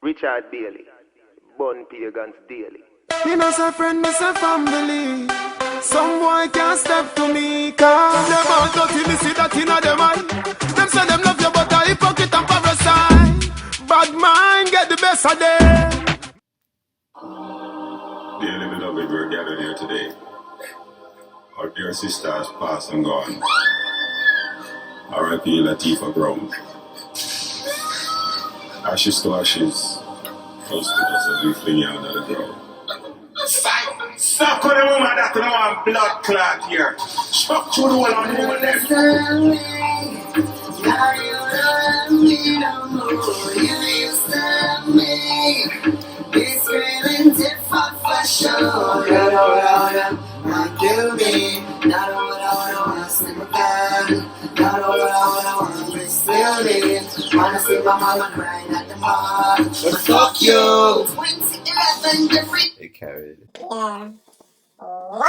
Richard Daly, Bun Pagans Daily. Me no say friend, me say family. Some boy can't step to me, cause them all dirty, me see that inna them eye. Them say them love you, but a hypocrite and parasite. Bad mind get the best of them. Dearly beloved, we're gathered here today. Our dear sister has passed and gone. R.I.P. Tifa Brown. Ashes to ashes, close to us as we fling you under the ground. Suck on the woman that don't want blood clot here. Chuck to the wall on the woman there. Now you love me no more. You used to love me. It's screaming Tifa for sure. Want kill me. Not all I wanna sleep again. Not all I wanna breathe slowly. Wanna see my mama crying at the mall. But fuck you. 2011 different. It carried. Yeah. Whopping!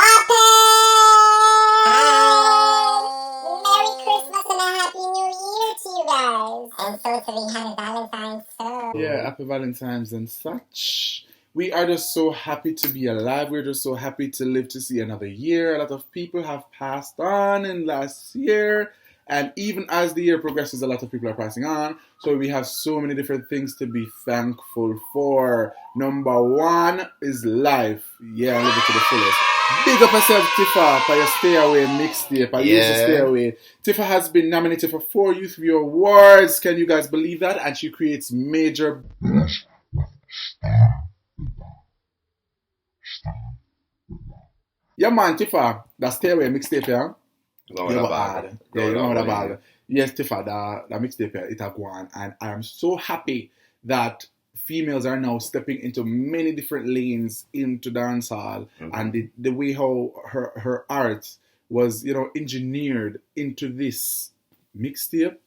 Merry Christmas and a Happy New Year to you guys. And so to be Happy Valentine's too. Yeah, Happy Valentine's and such. We are just so happy to be alive. We're just so happy to live to see another year. A lot of people have passed on in last year. And even as the year progresses, a lot of people are passing on. So we have so many different things to be thankful for. Number one is life. Yeah, live it to the fullest. Big up yourself, Tifa, for your Stay Away mixtape. I used to Stay Away. Tifa has been nominated for 4 Youth View Awards. Can you guys believe that? And she creates major... Yeah, man, Tifa. That Stay Away mixtape, yeah? Yes, Tifa, the mixtape, it has gone, and I am so happy that females are now stepping into many different lanes into dancehall, and the way how her art was, engineered into this mixtape.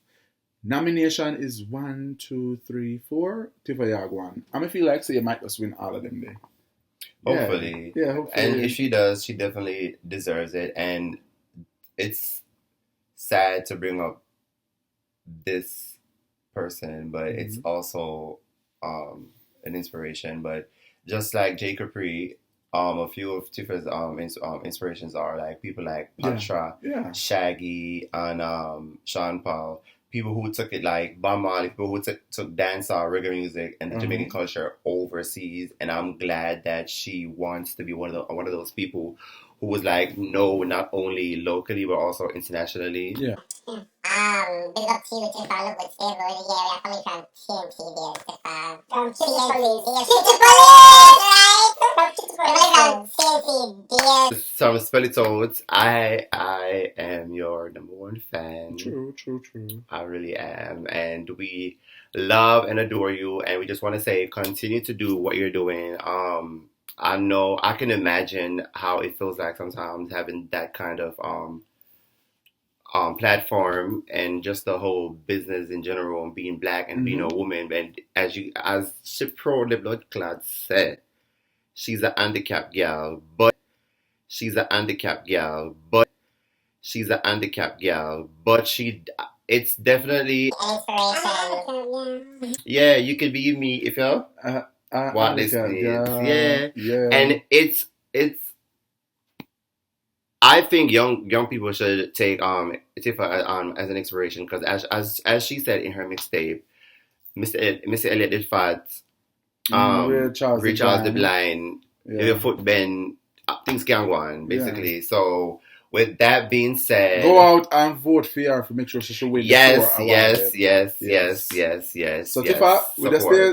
Nomination is 1, 2, 3, 4. Tifa Yagwan. I feel like you might just win all of them there. Hopefully. Yeah, hopefully. And if she does, she definitely deserves it. And it's sad to bring up this person, but it's also an inspiration. But just like J. Capri, a few of Tifa's inspirations are like people like Patra, Shaggy, and Sean Paul. People who took it like Bob Marley, people who took dancehall, reggae music, and the Jamaican culture overseas. And I'm glad that she wants to be one of those people who was like, no, not only locally but also internationally. Yeah. Big up to you, Tifa. Look what's there over here. We're coming from TNT there, Tifa. From TNT Police, right? From TNT dear. Some spell it out. I am your number one fan. True. I really am. And we love and adore you. And we just want to say, continue to do what you're doing. I know, I can imagine how it feels like sometimes having that kind of platform and just the whole business in general and being black and being a woman. And as Shipro the Blood Clot said, she's a handicapped girl, but it's definitely inspiration. Yeah, you could be me if you what this is. Yeah. And it's I think young people should take Tifa as an inspiration, because as she said in her mixtape, Mr. Elliot did fat, Ray Charles the Blind, your foot bend, things can go on basically. So with that being said, go out and vote for her to make sure she should win. Yes. So Tifa,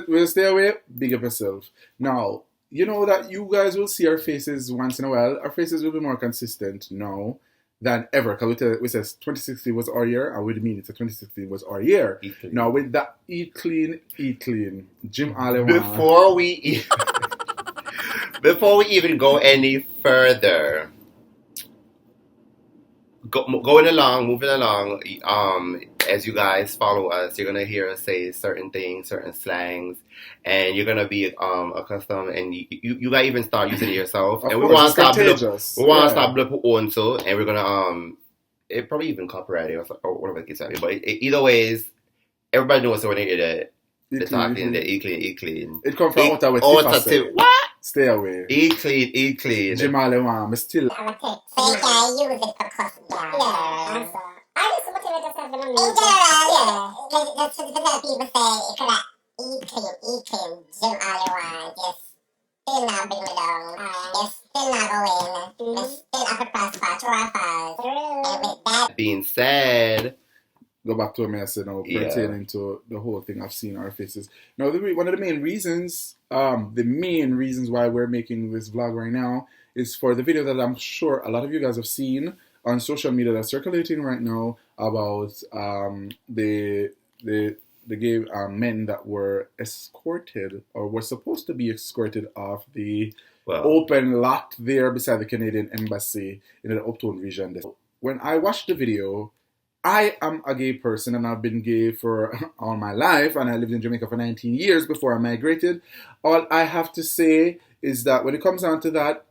we'll stay away. Big up yourself. Now, you know that you guys will see our faces once in a while. Our faces will be more consistent now than ever. Because we said 2016 was our year, and we mean it. 2016 was our year. Now with that eat clean, Jim Allen. Before we even go any further, moving along, as you guys follow us, you're gonna hear us say certain things, certain slangs, and you're gonna be accustomed, and you might even start using it yourself. And we want to stop blip on so, and we're gonna it probably even copyrighted or whatever the case may be. But either ways, everybody knows what they did. The talking, the eat clean. It come from outer with Tifa said. What? Stay away. Eat clean. Jimale Wan, still. I'm a tick. So you can use it for cussing. Yeah. I just motivate yourself in general, yeah. That's what the people say. You could eat clean, gym all you want. Just still not bring me down. Just still not go in. Just still have to prosper, true or false. And with that being said, go back to what I said now, pertaining to the whole thing I've seen our faces. Now, one of the main reasons why we're making this vlog right now is for the video that I'm sure a lot of you guys have seen on social media that's circulating right now about the gay men that were escorted or were supposed to be escorted off the open lot there beside the Canadian Embassy in the Uptown region. When I watched the video, I am a gay person and I've been gay for all my life, and I lived in Jamaica for 19 years before I migrated. All I have to say is that when it comes down to that,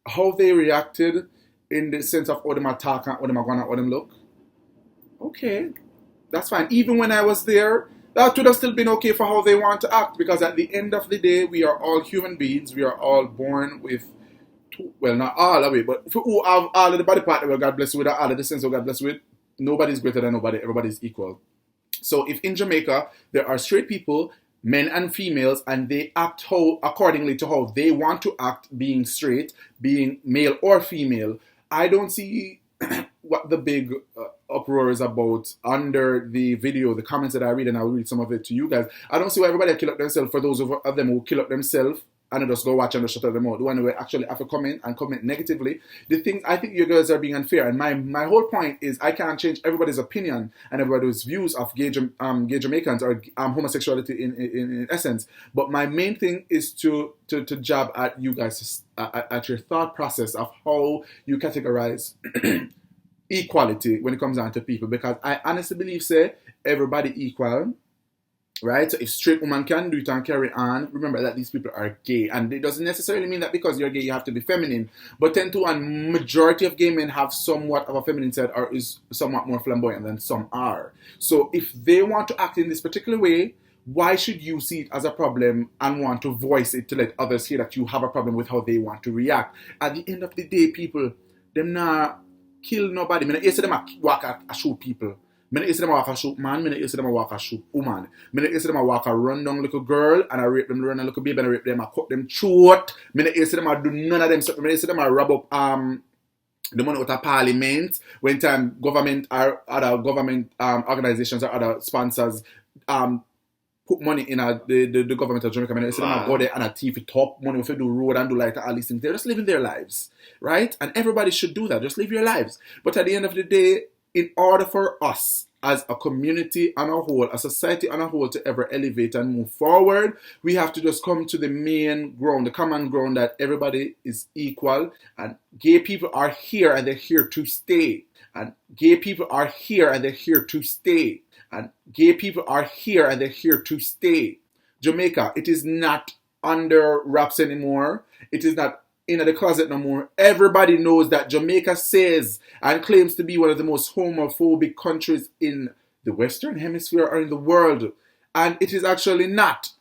how they reacted in the sense of how them attack and how them are going and how them look, okay, that's fine. Even when I was there, that would have still been okay for how they want to act, because at the end of the day, we are all human beings. We are all born with, well, not all of it, but who have all of the body part that God bless with, all of the sense of God bless with. Nobody's greater than nobody. Everybody's equal. So if in Jamaica there are straight people, men and females, and they act accordingly to how they want to act, being straight, being male or female, I don't see what the big uproar is about under the video, the comments that I read, and I'll read some of it to you guys. I don't see why everybody kill up themselves. For those of them who kill up themselves and just go watch and just shut them out. The one who actually have to comment and comment negatively. The thing, I think you guys are being unfair. And my whole point is I can't change everybody's opinion and everybody's views of gay Jamaicans or homosexuality in essence. But my main thing is to jab at you guys, at your thought process of how you categorize equality when it comes down to people. Because I honestly believe, say, everybody equal. Right? So if straight woman can do it and carry on, remember that these people are gay. And it doesn't necessarily mean that because you're gay you have to be feminine. But 10 to 1, majority of gay men have somewhat of a feminine side or is somewhat more flamboyant than some are. So if they want to act in this particular way, why should you see it as a problem and want to voice it to let others hear that you have a problem with how they want to react? At the end of the day, people, them not kill nobody. I mean, yes, them walk and shoot people. I don't see them walk a shoot man, I don't see them walk a shoot woman. I don't see them walk a run down little girl and I rape them, run a little baby and I rape them, I cut them throat. I don't see them do none of them stuff. I don't see them rub up the money out of parliament when time government or other government organizations or other sponsors put money in the government of Jamaica. I don't see them go there and thief it up, money if they do road and do like all these things. They're just living their lives, right? And everybody should do that. Just live your lives. But at the end of the day, in order for us as a community on a whole, a society on a whole to ever elevate and move forward, we have to just come to the main ground, the common ground that everybody is equal and gay people are here and they're here to stay. And gay people are here and they're here to stay. And gay people are here and they're here to stay. Jamaica, it is not under wraps anymore. It is not in the closet no more. Everybody knows that Jamaica says and claims to be one of the most homophobic countries in the Western Hemisphere or in the world. And it is actually not.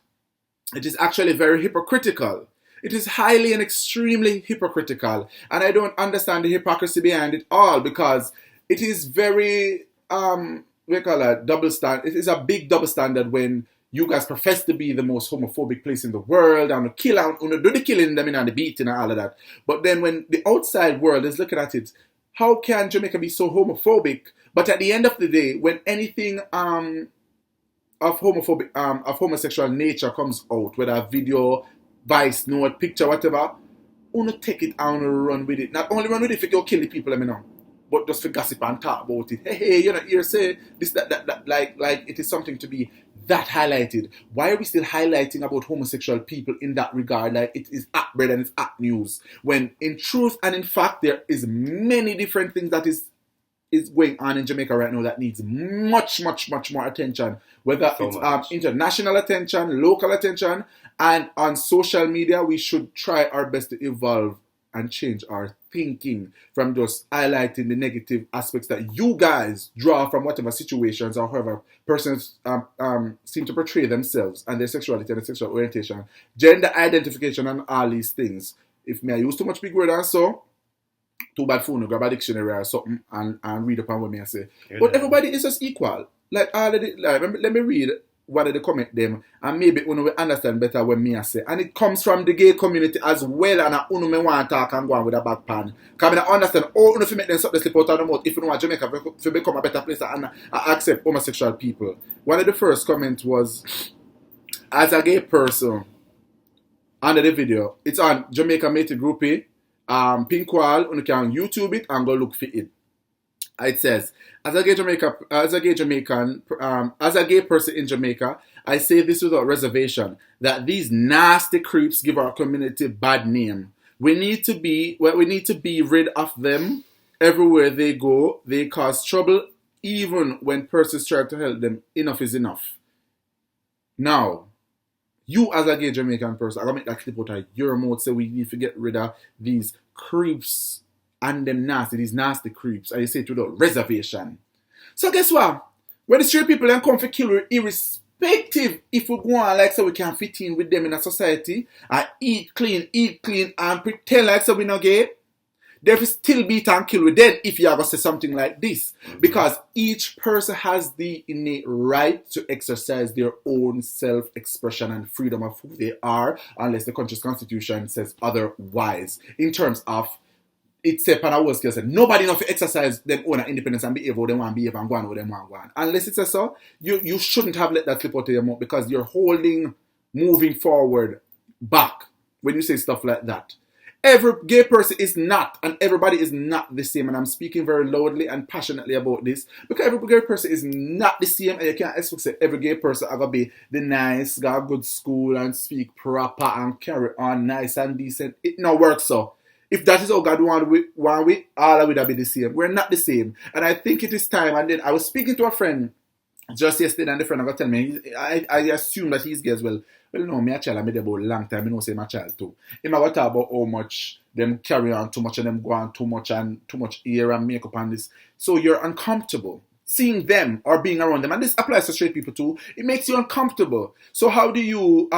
It is actually very hypocritical. It is highly and extremely hypocritical. And I don't understand the hypocrisy behind it all because it is very, we call it double standard. It is a big double standard when you guys profess to be the most homophobic place in the world and kill out, do the killing them and the beating and all of that. But then when the outside world is looking at it, how can Jamaica be so homophobic? But at the end of the day, when anything of homosexual nature comes out, whether a video, voice note, picture, whatever, you take it and run with it. Not only run with it if you go kill the people, let me know. But just for gossip and talk about it. Hey, you know, here say this, that, like it is something to be that highlighted. Why are we still highlighting about homosexual people in that regard? Like it is at bread and it's at news. When in truth and in fact, there is many different things that is going on in Jamaica right now that needs much more attention. Whether it's international attention, local attention, and on social media, we should try our best to evolve and change our thinking, from just highlighting the negative aspects that you guys draw from whatever situations or however persons seem to portray themselves and their sexuality and their sexual orientation, gender identification and all these things. If me I use too much big word and so, too bad for no grab a dictionary or something and read upon what me I say. But everybody is just equal. Like all of the, like, let me read what they comment them and maybe uno will understand better what me I say. And it comes from the gay community as well, and uno me want to talk and go on with a back pan. Because I understand all uno fi make them suck the slip out of the mouth if you want Jamaica to become a better place and accept homosexual people. One of the first comments was, as a gay person, under the video, it's on Jamaica Matey Groupie, Pink Wall, you can YouTube it and go look for it. It says, as a gay person in Jamaica, I say this without reservation, that these nasty creeps give our community bad name. We need to be rid of them. Everywhere they go, they cause trouble, even when persons try to help them. Enough is enough. Now, you as a gay Jamaican person, I'm going to make that clip out of your mouth, so we need to get rid of these creeps and them these nasty creeps. And you say it without reservation. So guess what? When the straight people then come for kill, irrespective if we go on like so we can fit in with them in a society and eat clean and pretend like so we not gay, they will still beat and kill with them if you ever say something like this. Because each person has the innate right to exercise their own self-expression and freedom of who they are, unless the country's constitution says otherwise. In terms of, it's a panel skill said, nobody enough to exercise their own independence and behave how they want to behave and go on how they want to go on. Unless it says so, you shouldn't have let that slip out of your mouth, because you're holding moving forward back when you say stuff like that. Every gay person is not, and everybody is not the same. And I'm speaking very loudly and passionately about this, because every gay person is not the same, and you can't expect that every gay person are going to be the nice, go to good school and speak proper and carry on nice and decent. It not works so. If that is how God want we, all of it be the same. We're not the same. And I think it is time. And then I was speaking to a friend just yesterday, and the friend was telling me, I assume that he's gay as well. Well, no, me a child, I made about a long time, I know say my child too. Him I talk about how much them carry on too much and them go on too much and too much hair and makeup and this. So you're uncomfortable seeing them or being around them. And this applies to straight people too. It makes you uncomfortable. So how do you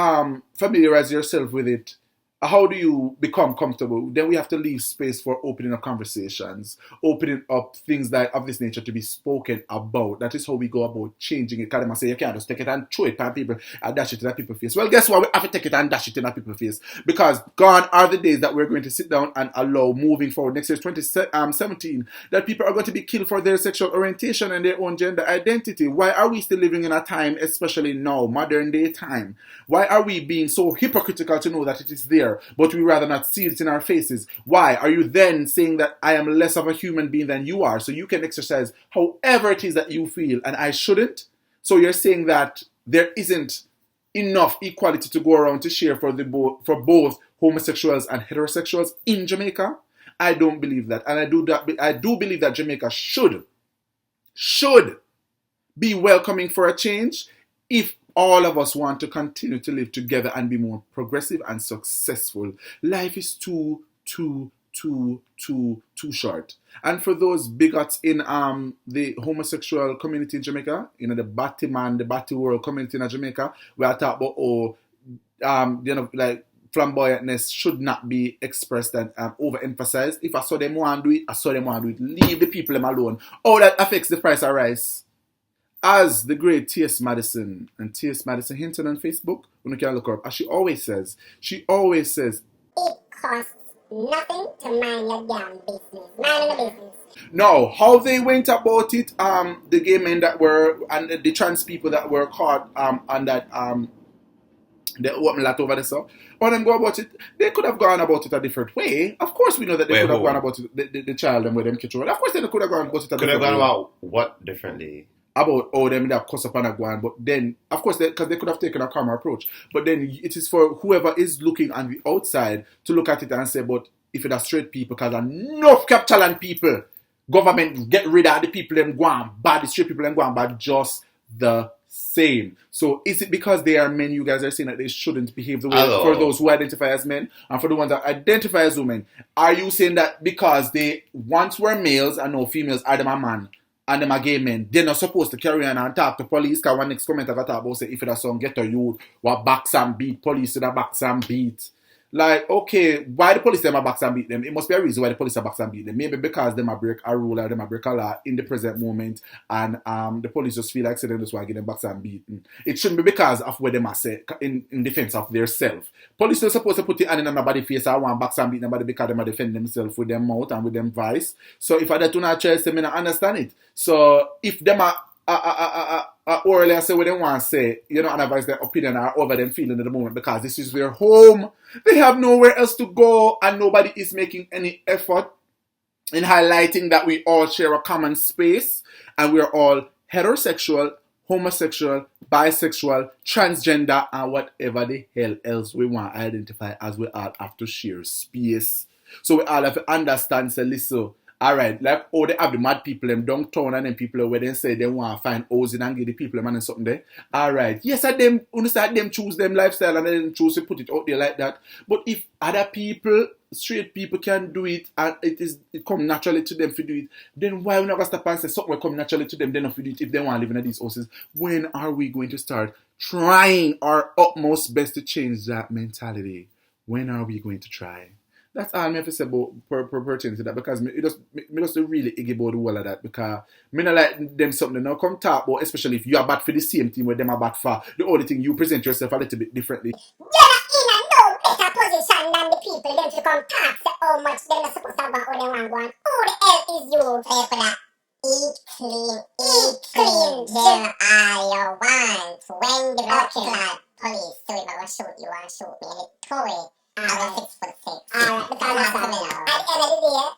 familiarize yourself with it? How do you become comfortable? Then we have to leave space for opening up conversations, opening up things that of this nature to be spoken about. That is how we go about changing it. Because I say you can't just take it and throw it at people and dash it in people's face. Well, guess what? We have to take it and dash it in people's face. Because gone are the days that we're going to sit down and allow moving forward. Next year, 2017, that people are going to be killed for their sexual orientation and their own gender identity. Why are we still living in a time, especially now, modern day time? Why are we being so hypocritical to know that it is there, but we rather not see it in our faces? Why are you then saying that I am less of a human being than you are, so you can exercise however it is that you feel and I shouldn't? So you're saying that there isn't enough equality to go around to share for both homosexuals and heterosexuals in Jamaica? I don't believe that. And I do believe that Jamaica should be welcoming for a change if all of us want to continue to live together and be more progressive and successful. Life is too short. And for those bigots in the homosexual community in Jamaica, the batty man, the batty world community in Jamaica, we are talking about like flamboyantness should not be expressed and overemphasized. If I saw them want to do it, I saw them want to do it. Leave the people them alone. Oh, that affects the price of rice. As the great T.S. Madison and T.S. Madison Hinton on Facebook, when you can look her up, as she always says, it costs nothing to mind your damn business. Mind your business. No, how they went about it, the gay men that were, and the trans people that were caught on that, the open lot over there, so how them go about it, they could have gone about it a different way. Of course we know that they could have gone about it, the child and with them kitchen. Of course they could have gone about it a different way. Could have gone about what differently? About them that cuss up and a go on, but then of course because they could have taken a calmer approach, but then it is for whoever is looking on the outside to look at it and say, but if it are straight people, because enough capital and people, government get rid of the people them go on bad, the straight people them go on bad just the same. So is it because they are men you guys are saying that they shouldn't behave the way Hello. for those who identify as men and for the ones that identify as women? Are you saying that because they once were males and now females are them a man and them a gay men, they're not supposed to carry on and talk to police? Because one next comment I got about say if it a song get to you what backs and beat police to the backs and beat. Like, okay, why the police them a box and beat them? It must be a reason why the police are box and beat them. Maybe because them a break a rule or them a break a law in the present moment, and the police just feel like saying that's why get them box and beaten. It shouldn't be because of what them a say in defense of their self. Police are supposed to put it on nobody's face or want box and beat nobody because them a defend themselves with them mouth and with them voice. So if I do not choice, them, I not understand it. So if them orally I say what they want to say, you know, and advise their opinion or over them feeling at the moment because this is their home. They have nowhere else to go and nobody is making any effort in highlighting that we all share a common space and we're all heterosexual, homosexual, bisexual, transgender, and whatever the hell else we want to identify as we all have to share space. So we all have to understand, say, listen, alright, like, oh, they have the mad people them downtown and then people where they say they want to find housing and give the people them and something there. Alright, yes, at them, understand them choose them lifestyle and then choose to put it out there like that. But if other people, straight people can do it and it come naturally to them to do it, then why we never stop and say something will come naturally to them, then not do it if they want to live in these houses? When are we going to start trying our utmost best to change that mentality? When are we going to try? That's all I have to say about pertaining to that because me just really iggy about the whole of that because me not like them something now come talk about, especially if you are bad for the same thing where them are bad for. The only thing you present yourself a little bit differently. You're not in a no better position than the people them to come talk say how much they're not supposed to have what they want going. Who the hell is you? Pay for that. Eat clean, do all you want. When the blood clot police so if I want to shoot you, want to shoot me and it throw it. I was 6'6". Alright, because that's something else. At the end of the day,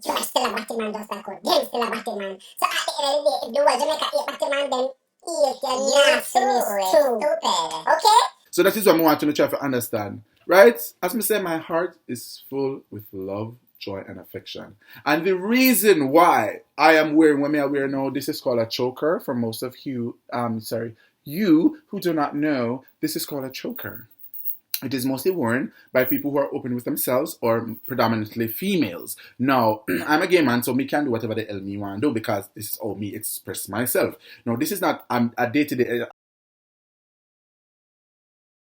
you are still a batty man just like us. Them still a batty man. So at the end of the day, if the world Jamaica eat batty man, then eat your nastiness too. Stupid. Okay? So that is what I want you to try to understand. Right? As me say, my heart is full with love, joy, and affection. And the reason why I am wearing what I wear now, this is called a choker for most of you. You who do not know, this is called a choker. It is mostly worn by people who are open with themselves or predominantly females. Now, I'm a gay man, so me can do whatever the hell me want to do because this is how me express myself. Now, this is not a day-to-day...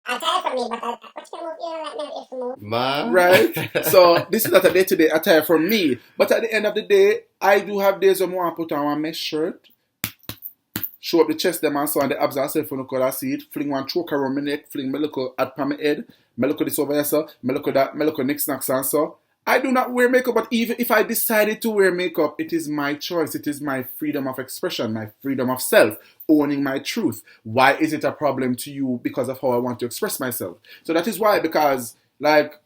I'll tell you for me, but what you move, you know, like now if you move. Ma? Right? So, this is not a day-to-day attire for me. But at the end of the day, I do have days when I want to put on one mesh shirt, show up the chest them and so on the abs and self when you could see it, fling one choke around my neck, fling my little hat on my head, my look at this over here, so, my look at that, my look at next snacks and so. I do not wear makeup, but even if I decided to wear makeup, it is my choice. It is my freedom of expression, my freedom of self, owning my truth. Why is it a problem to you? Because of how I want to express myself. So that is why, because, like,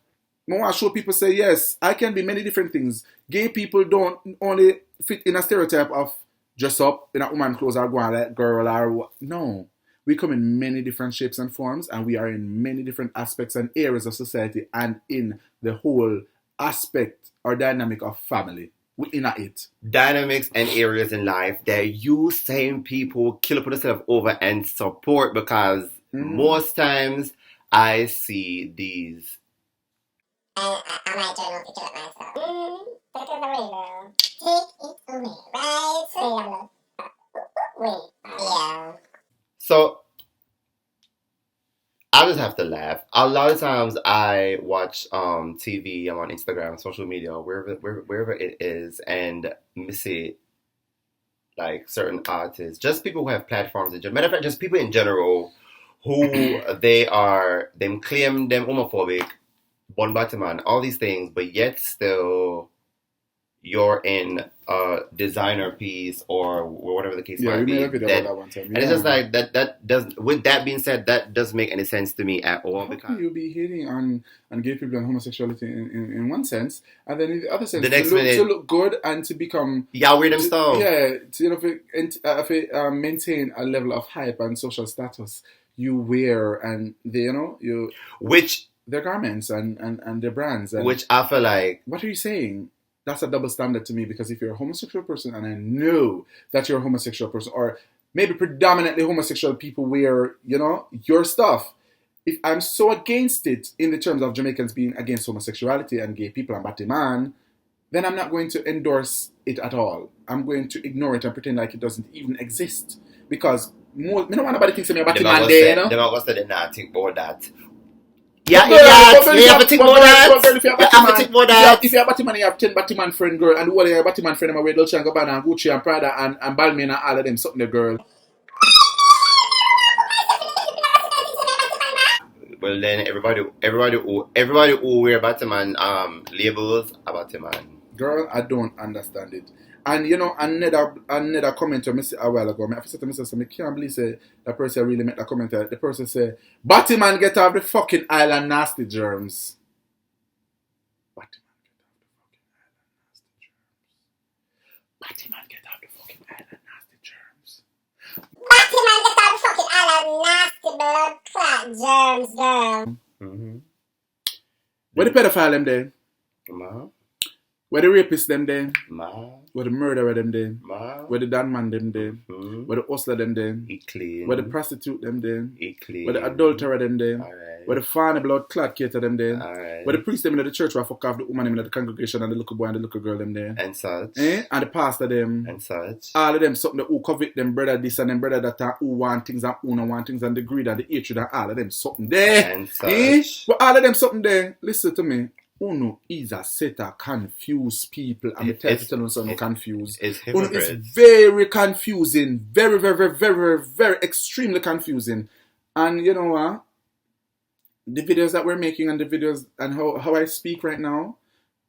I want to show people say, yes, I can be many different things. Gay people don't only fit in a stereotype of dress up in a woman clothes or go on like girl or what. No. We come in many different shapes and forms, and we are in many different aspects and areas of society and in the whole aspect or dynamic of family. We in it. Dynamics and areas in life that you same people kill up yourself over and support because most times I see these. I might journal to kill it myself. Take it away, girl. Take it away, right? Wait. Yeah. So I just have to laugh. A lot of times I watch TV, I'm on Instagram, social media, wherever it is, and me see like certain artists, just people who have platforms. Matter of fact, just people in general who them claim them homophobic, born Batman, all these things, but yet still you're in a designer piece or whatever the case might be. Yeah, we made a video about that one time. And it's just like that does. With that being said, that doesn't make any sense to me at all. How can you be hating on gay people and homosexuality in one sense, and then in the other sense, to look good and to become weird and stuff. Yeah, to maintain a level of hype and social status, you wear and their garments and their brands. And which I feel like. What are you saying? That's a double standard to me because if you're a homosexual person and I know that you're a homosexual person or maybe predominantly homosexual people wear, your stuff. If I'm so against it in the terms of Jamaicans being against homosexuality and gay people and batty man, then I'm not going to endorse it at all. I'm going to ignore it and pretend like it doesn't even exist. Because I don't want nobody thinks I'm a batty man there, They're going to say they not think about that. Yeah, You have to think about that. If you're a batty man, you have 10 batty man friend girl, and who are your batty man friend, I'm wear Dolce & Gabbana and Gucci and Prada and Balmain and all of them, something the girl. Well, then everybody who wear Batman labels a Batman. Girl, I don't understand it. And another commenter I see a while ago, I said to myself, I can't believe say that person really made that comment. The person said, Batman get off the fucking island, nasty germs. Batman get off the fucking island, nasty germs. Batman get off the fucking island, nasty blood clot germs, girl. Mm-hmm. Where the pedophile them there? Ma. Where the rapist them there? Ma. Where the murderer them there? Ma. Where the Dan man them there? Mm-hmm. Where the hustler them there? He clean. Where the prostitute them there? He clean. Where the adulterer them there? Alright. Where the farmer blood clot cater them there? Alright. Where the priest them in the church where fuck off the woman in the congregation and the little boy and the little girl them there? And such. And the pastor them. And such. All of them something that who covet them brother this and them brother that and who want things and who don't want things and the greed and the hatred and all of them something there. And such. But all of them something there. Listen to me. Uno is a set of confused people. I'm telling you something confused. It's Uno hypocrites. is very confusing. Very, very, very, very, very extremely confusing. And you know what? The videos that we're making and the videos and how I speak right now,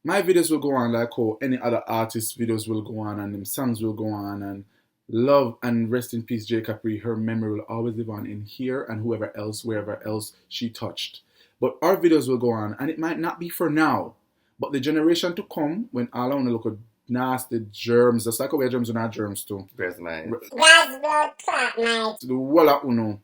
my videos will go on like how any other artist's videos will go on and them songs will go on and love and rest in peace J. Capri, her memory will always live on in here and whoever else, wherever else she touched. But our videos will go on, and it might not be for now, but the generation to come, when all I want to look at nasty germs, just like how we germs are not germs too. Where's mine? God's blood clot, mate. The walla Uno.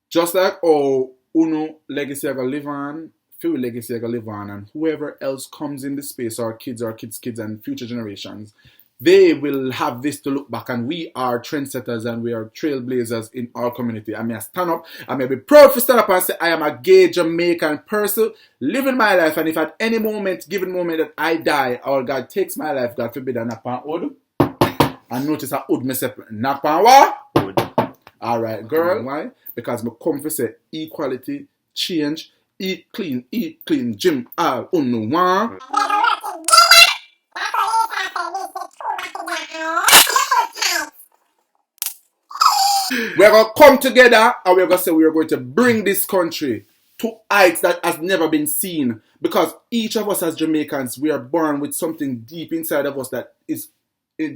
Just like how Uno legacy are going to live on, Phil legacy are going to live on, and whoever else comes in the space, our kids, and future generations, they will have this to look back, and we are trendsetters and we are trailblazers in our community. I may stand up, I may be proud to stand up and say I am a gay Jamaican person living my life, and if at any moment, given moment that I die or God takes my life, God forbid I knock on wood, and notice I would myself knock on what? Alright, girl, why? Because I come to say equality, change, eat clean, gym, all unu one. We're going to come together and we're going to say we're going to bring this country to heights that has never been seen. Because each of us as Jamaicans, we are born with something deep inside of us that we're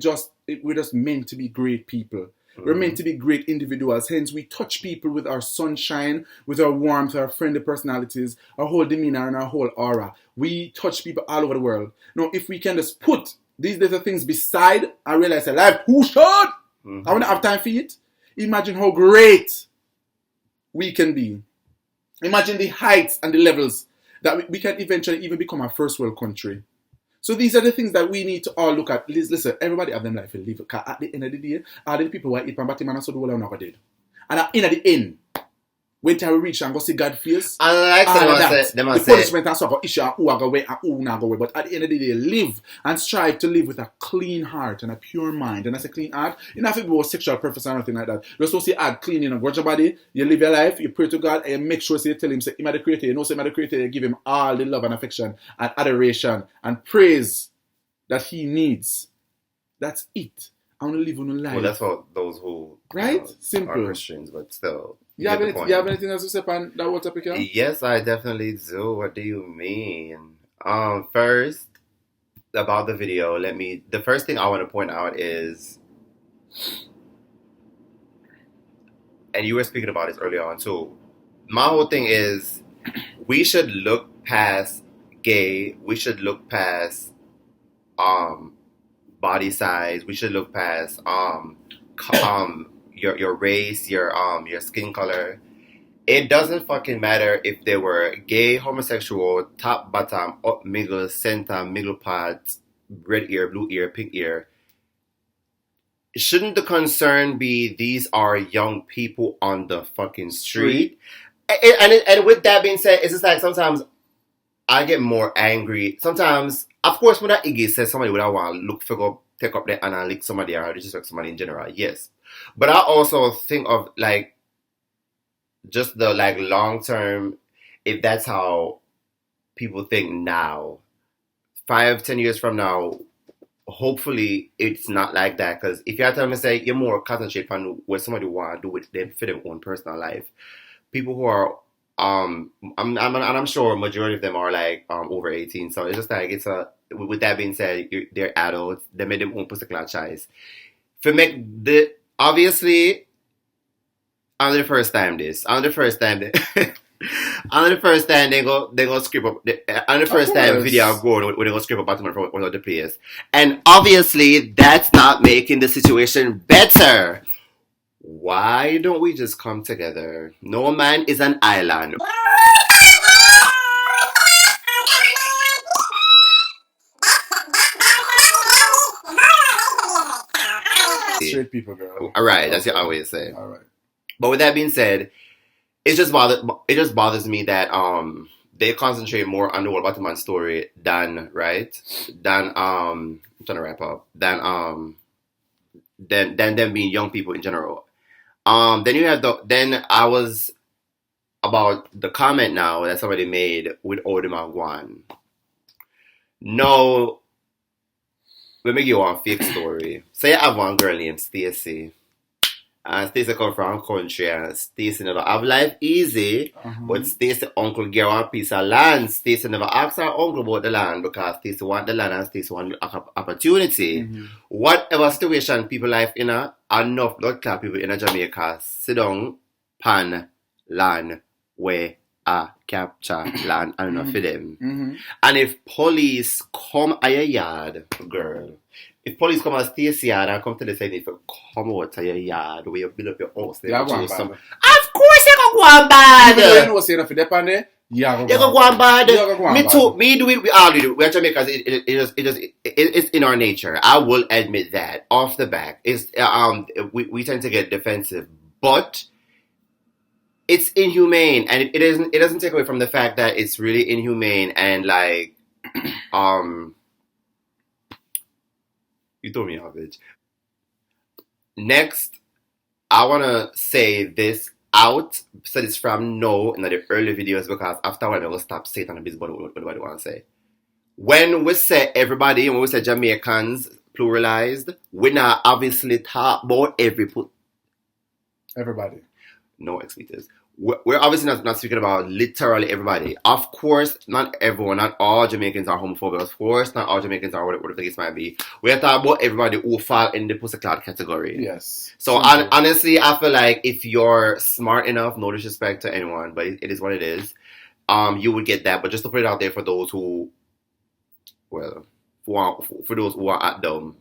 just meant to be great people. We're meant to be great individuals. Hence, we touch people with our sunshine, with our warmth, our friendly personalities, our whole demeanor and our whole aura. We touch people all over the world. Now, if we can just put these little things beside and realize that life too short, I want to have time for it. Imagine how great we can be. Imagine the heights and the levels that we can eventually even become a first world country. So these are the things that we need to all look at. Listen, everybody have them life to live. Because at the end of the day, all the people who eat from Batman and so the whole are never dead. And at the end, when time we reach and go see God's face, Unlike the punishment and so issue who are going and who not going. But at the end of the day, live and strive to live with a clean heart and a pure mind. And I say clean heart, you don't have to be about sexual preference or anything like that. You're supposed to add clean, grudge your body, you live your life, you pray to God, and you make sure you tell him, say, Him are the creator, say Him are the creator, you give him all the love and affection and adoration and praise that he needs. That's it. I want to live on a life. Well, that's what those who right? Simple. are Christians, but still. You have anything else to say on that water topic? Yes, I definitely do. What do you mean? First, about the video, the first thing I want to point out is, and you were speaking about this earlier on too, my whole thing is, we should look past gay, we should look past body size, we should look past your race, your skin color. It doesn't fucking matter if they were gay, homosexual, top, bottom, up, middle, center, middle part, red ear, blue ear, pink ear. shouldn't the concern be these are young people on the fucking street? And with that being said, it's just like sometimes I get more angry. Sometimes, of course, when that Iggy says somebody would I want to look for take up there and I lick somebody or disrespect somebody in general, yes. But I also think of like just the like long term, if that's how people think now, 5-10 years from now, hopefully it's not like that. Because if you're telling me say you're more concentrate on what somebody want to do with them for their own personal life, people who are I'm sure a majority of them are like over 18. So it's just like it's a. With that being said, they're adults. They made them own pussy clad choice. For make the obviously, on the first time this, on the first time on the first time they go script up. On the first time video going when they go script up Batman from one of the players, and obviously that's not making the situation better. Why don't we just come together? No man is an island. Straight people, girl. All right, that's what I always say. All right. But with that being said, it just bothers me that they concentrate more on the whole Batman story than I'm trying to wrap up than them being young people in general. Then you have then I was about the comment now that somebody made with Odima Guan. No, let me give you one fake story. Say I have one girl named Stacy. And Stacy come from country and Stacy never have life easy. But Stacy uncle get one piece of land. Stacy never asked her uncle about the land because Stacy want the land and Stacy want opportunity. Whatever situation people life in enough blood clot people in Jamaica sit down pan land where capture land and enough for them. And if police come at your yard, girl, if police come at Stacy yard and come to the side, if you come out to your yard where you build up your house, they will change some. Of course you go on bad. You know say nothing depend there. You go on bad. Me too. Me do it. We all do it. We are Jamaicans. It's in our nature. I will admit that off the back. It's we tend to get defensive, but it's inhumane, and it doesn't take away from the fact that it's really inhumane and like you threw me off, bitch. Next, I wanna say this out, so it's from no in the early videos because after a while I will stop saying on the business what do I want to say. When we say everybody, when we say Jamaicans pluralized, we not obviously talk about everybody. No expletives. We're obviously not speaking about literally everybody. Of course, not everyone, not all Jamaicans are homophobic. Of course, not all Jamaicans are whatever the case might be. We're talking about everybody who fall in the pussycat category. Yes. So honestly, I feel like if you're smart enough, no disrespect to anyone, but it is what it is, you would get that. But just to put it out there for those who, well, for those who are at dumb.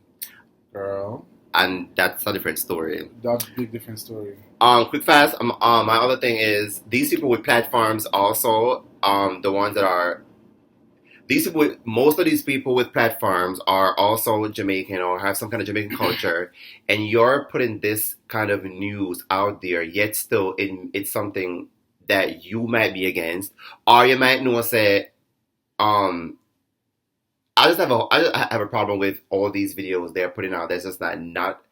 Girl. And that's a different story. That's a big different story. Quick fast. My other thing is these people with platforms also. The ones that are most of these people with platforms are also Jamaican or have some kind of Jamaican culture, and you're putting this kind of news out there. Yet still, it's something that you might be against, or you might know say, I just have a problem with all these videos they're putting out that's just not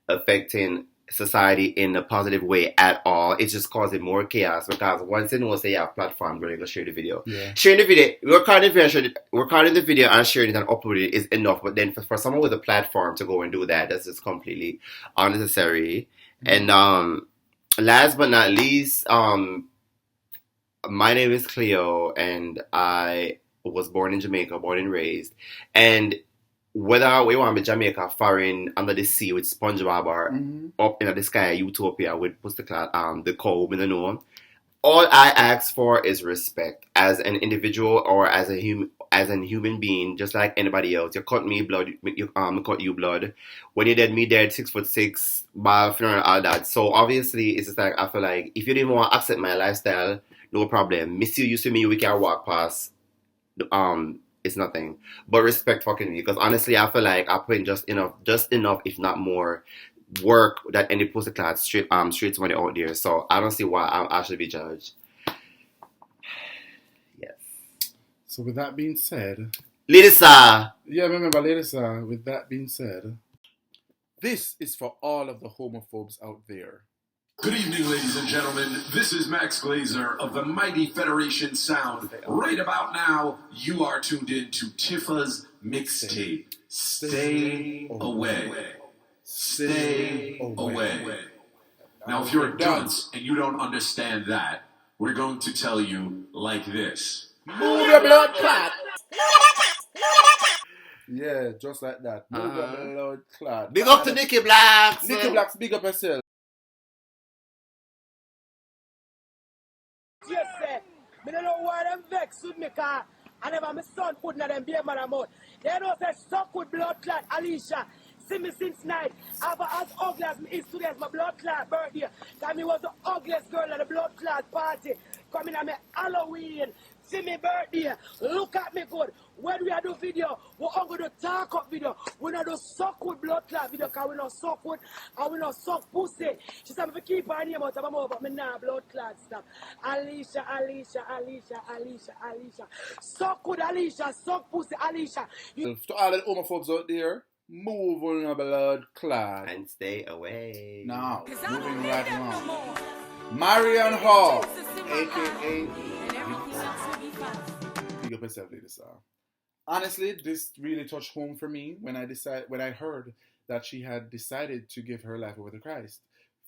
affecting society in a positive way at all. It's just causing more chaos because once they know say you have platforms where you go share the video. Yeah. Sharing the video, recording the video and sharing it and uploading it is enough. But then for someone with a platform to go and do that, that's just completely unnecessary. And last but not least, my name is Cleo and I was born in Jamaica, born and raised. And whether we want to be Jamaica, foreign, under the sea with SpongeBob or up in the sky, Utopia with Pussycat, the cow, we don't know. All I ask for is respect as an individual or as a human being, just like anybody else. You cut me blood, cut you blood. When you dead, me dead, 6'6", bar funeral, all that. So obviously, it's just like I feel like if you didn't want to accept my lifestyle, no problem. Miss you to me, we can walk past. It's nothing. But respect fucking me, because honestly, I feel like I put in just enough, if not more, work that any pussy-clad street money out there. So I don't see why I should be judged. Yes. So with that being said, Lisa. Yeah, remember, ladies. With that being said, this is for all of the homophobes out there. Good evening, ladies and gentlemen. This is Max Glazer of the Mighty Federation Sound. Right about now, you are tuned in to Tifa's mixtape. Stay away. Stay away. Now, if you're a dunce and you don't understand that, we're going to tell you like this. Move your blood clot. Yeah, just like that. Move your blood clot. Big up to Nikki Blacks. Nikki Blacks, big up yourself. Yes, sir. I don't know why them vex with me, car. I never my son putting at them beer man mouth. They know say suck with blood clot, Alicia. See me since night. I've as ugly as me is today as my blood clot birthday. Cause me was the ugliest girl at the blood clot party. Coming at me Halloween. See me birthday. Look at me good. When we do video, we're going to talk up video. We not do suck with blood clot video because we not suck with and we not suck pussy. She said if keep her name out of my mouth, but me nah blood clot stuff. Alicia. Suck with Alicia, suck pussy Alicia. To all the homophobes out there, move on your blood clot. And stay away. Now, moving right along. Marion Hall, a.k.a. Big up yourself, ladies. Honestly, this really touched home for me when I heard that she had decided to give her life over to Christ.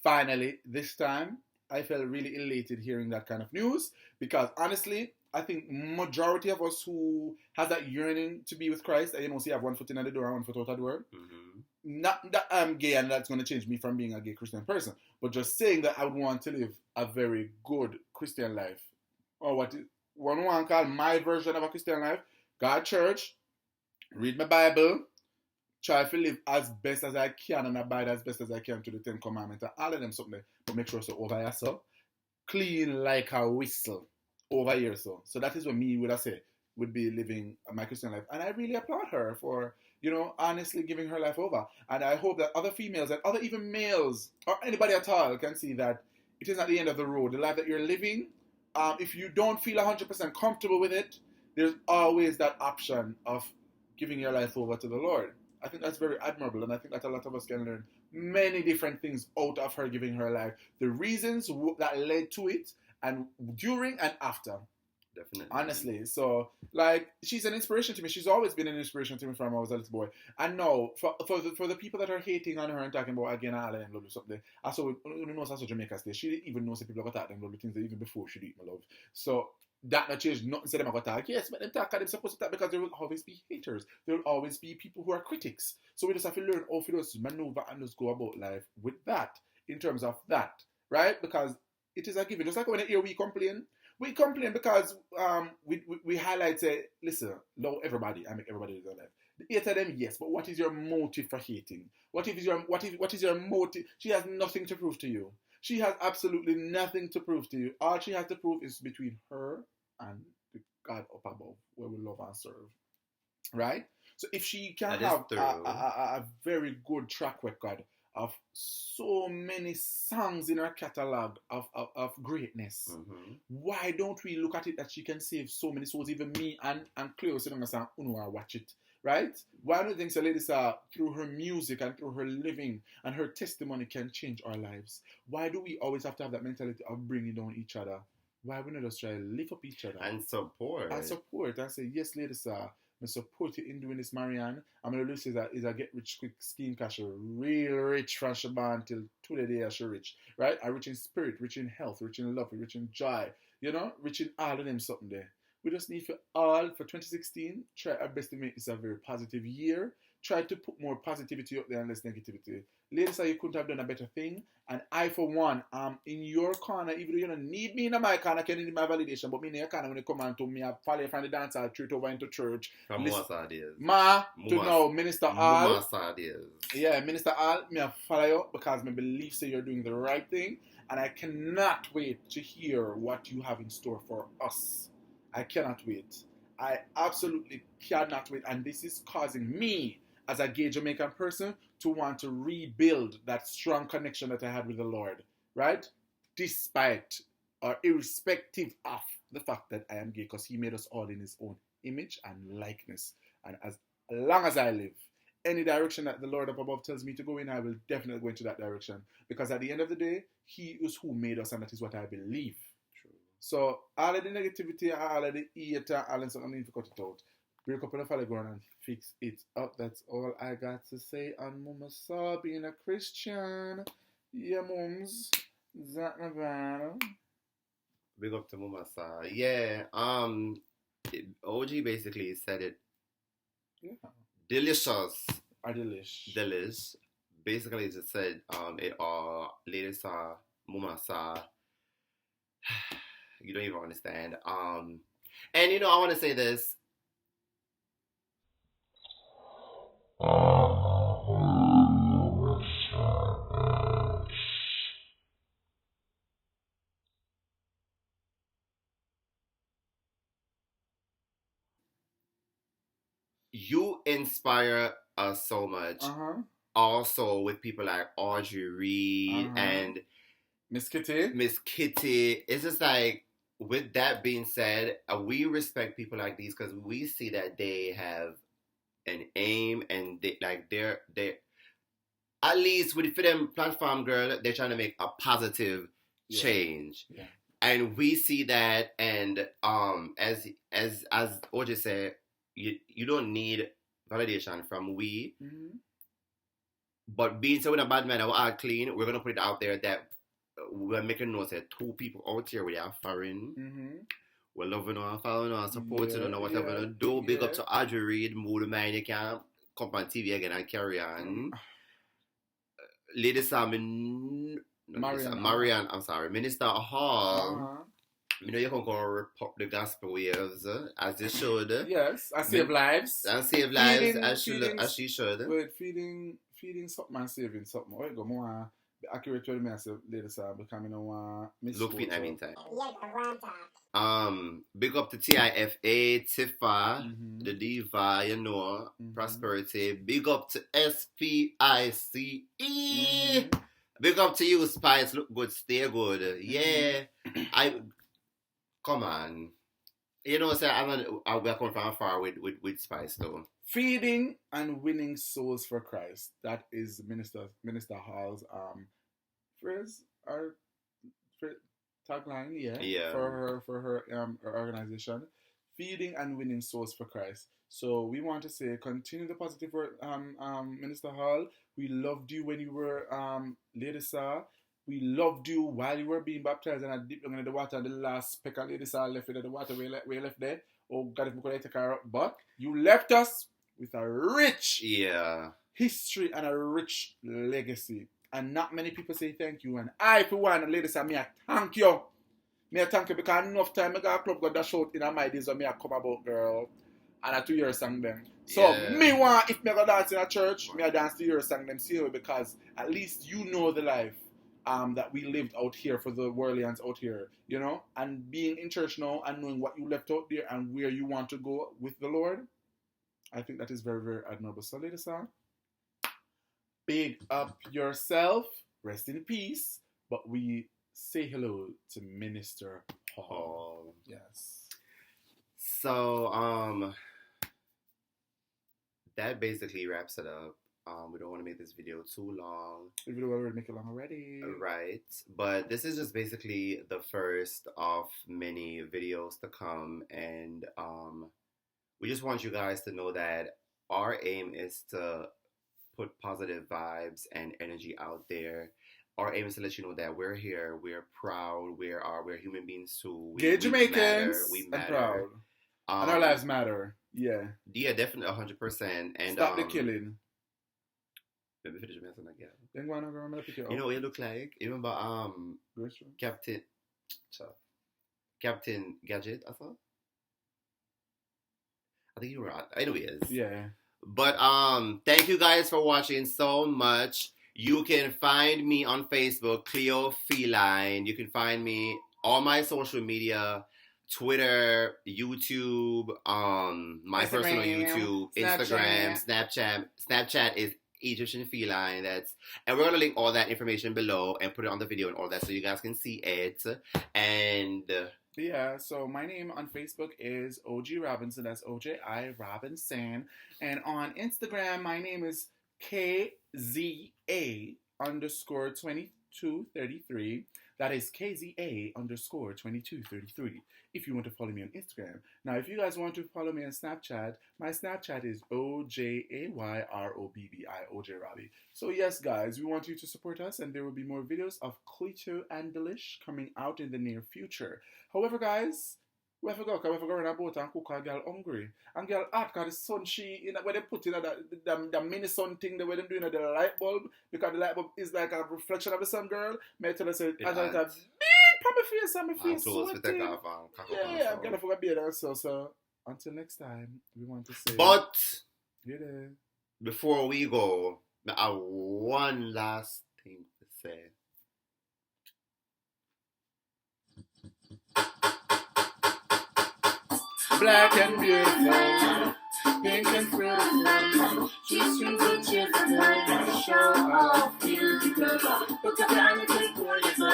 Finally, this time, I felt really elated hearing that kind of news because honestly, I think majority of us who has that yearning to be with Christ, see, I have one foot in the door and one foot out of the door. Mm-hmm. Not that I'm gay and that's going to change me from being a gay Christian person, but just saying that I would want to live a very good Christian life, or what one call my version of a Christian life. Go to church, read my Bible, try to live as best as I can and abide as best as I can to the 10 Commandments and all of them something, but make sure so over here so clean like a whistle over here so that is what me would I say would be living my Christian life, and I really applaud her for honestly giving her life over, and I hope that other females and other even males or anybody at all can see that it is not the end of the road. The life that you're living, if you don't feel 100% comfortable with it, there's always that option of giving your life over to the Lord. I think that's very admirable, and I think that a lot of us can learn many different things out of her giving her life. The reasons that led to it, and during and after. Definitely. Honestly. So, she's an inspiration to me. She's always been an inspiration to me from when I was a little boy. And now, for the people that are hating on her and talking about, again, all and love something, I saw, also Jamaica State. She didn't even know some people got talk them love things even before she did my love. So, that not change nothing say them about talk. Yes, but them talk they're supposed to talk because there will always be haters. There will always be people who are critics. So we just have to learn how to just maneuver and just go about life with that, in terms of that, right? Because it is a given. Just like when we complain because we highlight, say, listen, love everybody, I make everybody live their life. The hate of them, yes, but what is your motive for hating? What is your motive? She has nothing to prove to you. She has absolutely nothing to prove to you. All she has to prove is between her and the God up above, where we love and serve. Right? So if she can have a very good track record of so many songs in her catalog of greatness, why don't we look at it that she can save so many souls? Even me and Cleo sitting and saying, watch it. Right? Why don't you think so, ladies, through her music and through her living and her testimony can change our lives? Why do we always have to have that mentality of bringing down each other? Why we not just try to lift up each other? And support. And say, yes, ladies, I support you in doing this, Marianne. I'm going to say that is a get rich quick scheme because she's real rich from Shaban till to the day she rich. Right? I rich in spirit, rich in health, rich in love, rich in joy. Rich in all of them something there. We just need for 2016, try our best to make this a very positive year. Try to put more positivity up there and less negativity. Ladies, you couldn't have done a better thing. And I, for one, am in your corner. Even though you don't need me in my corner, can need my validation. But me in your corner when you come on to me, I follow from the dance hall straight over into church. From what side is? To now, Minister Al. What side is? Yeah, Minister Al, me I follow you because my belief say you're doing the right thing. And I cannot wait to hear what you have in store for us. I cannot wait. I absolutely cannot wait. And this is causing me, as a gay Jamaican person, to want to rebuild that strong connection that I had with the Lord, right? Despite or irrespective of the fact that I am gay, because He made us all in His own image and likeness. And as long as I live, any direction that the Lord up above tells me to go in, I will definitely go into that direction. Because at the end of the day, He is who made us, and that is what I believe. True. So all of the negativity, all of the hate, all of something, I need to cut it out. Break up on the follow ground and fix it up. That's all I got to say on Mama Saw being a Christian. Yeah, mums. Is that my bad? Big up to Mama Sa. Yeah. OG basically said it. Yeah. Delicious. Or Delish. Delish. Basically just said it all. Lady Sa, Mama Sa. You don't even understand. And you know, I want to say this. You inspire us so much. Also with people like Audrey Reed and Miss Kitty. It's just like, with that being said, we respect people like these because we see that they have an aim, and they're at least with for them platform, girl, they're trying to make a positive change. Yeah. And we see that, and as OJ said, you don't need validation from we. But being so in a bad man, we're all clean, we're gonna put it out there that we're making notes that 2 people out here with our foreign. We're loving her, following her, supporting her, whatever we do. Big up to Audrey Reed, Mood Man, you can't come on TV again and carry on. Lady Simon, Marianne, I'm sorry, Minister Hall. You know, you can go report the gospel waves as you should. Yes, I save lives. And save lives as she should. But feeding something and saving something. Oh, go more accurate with me as a lady, sir, becoming a look in the meantime. Big up to Tifa, Tifa, the Diva, you know, Prosperity. Big up to SPICE. Big up to you, Spice. Look good, stay good. Yeah, come on. You know, sir, we're coming from far with Spice though. Feeding and winning souls for Christ. That is Minister Hall's phrase or tagline, yeah. For her organization. Feeding and winning souls for Christ. So we want to say, continue the positive work, Minister Hall. We loved you when you were Lady Sa. We loved you while you were being baptized, and I dipped down in the water, and the last speck of Lady Sa left in the water. We left there. Oh God, if we could take her out. But you left us with a rich history and a rich legacy. And not many people say thank you. And I, for one, Lady Sa, me I thank you. Me I thank you because enough time I got a club got that shout in my days when me I come about, girl. And I 2 years sang them. So me want, if me go dance in a church, me I dance 2 years sang them still, because at least you know the life that we lived out here for the Worlians out here, you know? And being in church now and knowing what you left out there and where you want to go with the Lord, I think that is very, very admirable. So, Lady Sa, big up yourself, rest in peace, but we say hello to Minister Hall. Yes. So, that basically wraps it up. We don't want to make this video too long. We don't want to make it long already. Right. But this is just basically the first of many videos to come. And we just want you guys to know that our aim is to put positive vibes and energy out there. Our aim is to let you know that we're here, we're proud, we're human beings too. Gay Jamaicans we matter. And proud. And our lives matter. Yeah. Yeah, definitely 100%. And stop the killing. Let me finish messing again. Then go on over and pick it up. You know what it look like? You remember Captain Gadget, I thought? I think you were right. Anyways. Yeah. But thank you guys for watching so much. You can find me on Facebook, Cleo Feline. You can find me on my social media, Twitter, YouTube, my personal YouTube, Instagram, Snapchat. Snapchat is Egyptian feline. And we're gonna link all that information below and put it on the video and all that so you guys can see it. And yeah, so my name on Facebook is OG Robinson. That's OJI Robinson. And on Instagram, my name is KZA_2233. That is KZA_2233. If you want to follow me on Instagram. Now, if you guys want to follow me on Snapchat, my Snapchat is OJAYROBBI, OJ Robbie. So yes, guys, we want you to support us, and there will be more videos of Cleo and Delish coming out in the near future. However, guys, we have to go run a boat and cook a girl hungry. And girl hot because the sun where they put in the mini sun thing, the way they're doing the light bulb, because the light bulb is like a reflection of the sun, girl. May I tell us, I got a bead on my face and my face sweating. Yeah, I'm gonna forget beard also. So until next time, we want to say. But yeah, before we go, I have one last thing to say. Black and beautiful, pink and beautiful, G-strings and cheerful, show off beautiful. Put your hand and take all your soul.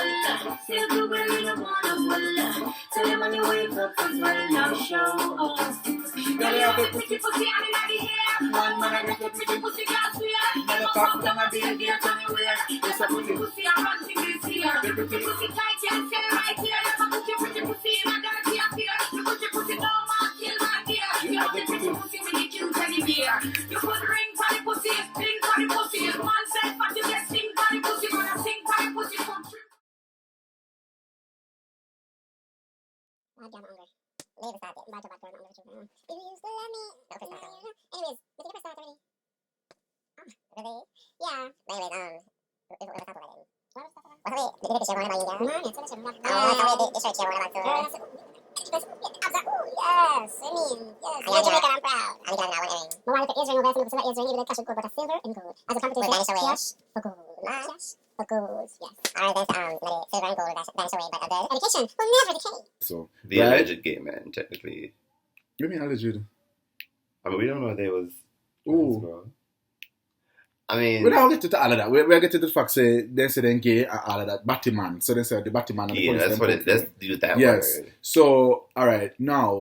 Say the way you don't wanna hold. Tell them when you wake up as well, now show off. Girl, you have a pretty pussy and in the hair. One man and make a pretty pussy girl swear. Never pop down a baby and turn away. It's a pretty pussy and run to this here. The pretty pussy tight, yeah, stay right here. Never put your pretty pussy in a dirty affair. You put your pussy down. You have the pretty pussy when you kill teddy bear. You put ring for the pussy, ring for the pussy. Man said, but you get sing for the pussy, gonna sing for the pussy from true. I'm hungry. Leave us out there. Back to back, if you used to love me. Okay, start. Anyways, did you ever start already? Really? Yeah. Anyways, we'll start already. What's the share one about you, girl? No, it's the share one about you. Yes, I mean, yes. You're Jamaican, I'm proud. I'm glad now, what ring? My wife is ring, over silver is ring, even cash and gold, but a silver and gold. As a competition, cash for gold. Cash for gold, yes. Alright, there's silver and gold, vanish away, but the education will never decay. So, the alleged gay man, technically. You mean alleged? I mean, we don't know if they was. Ooh. I mean, we don't get to all of that. We'll get to the fact say they say they're gay and all of that. Batman. So they say the Batman and the police. Yeah, let's do that yes. word. So, all right, now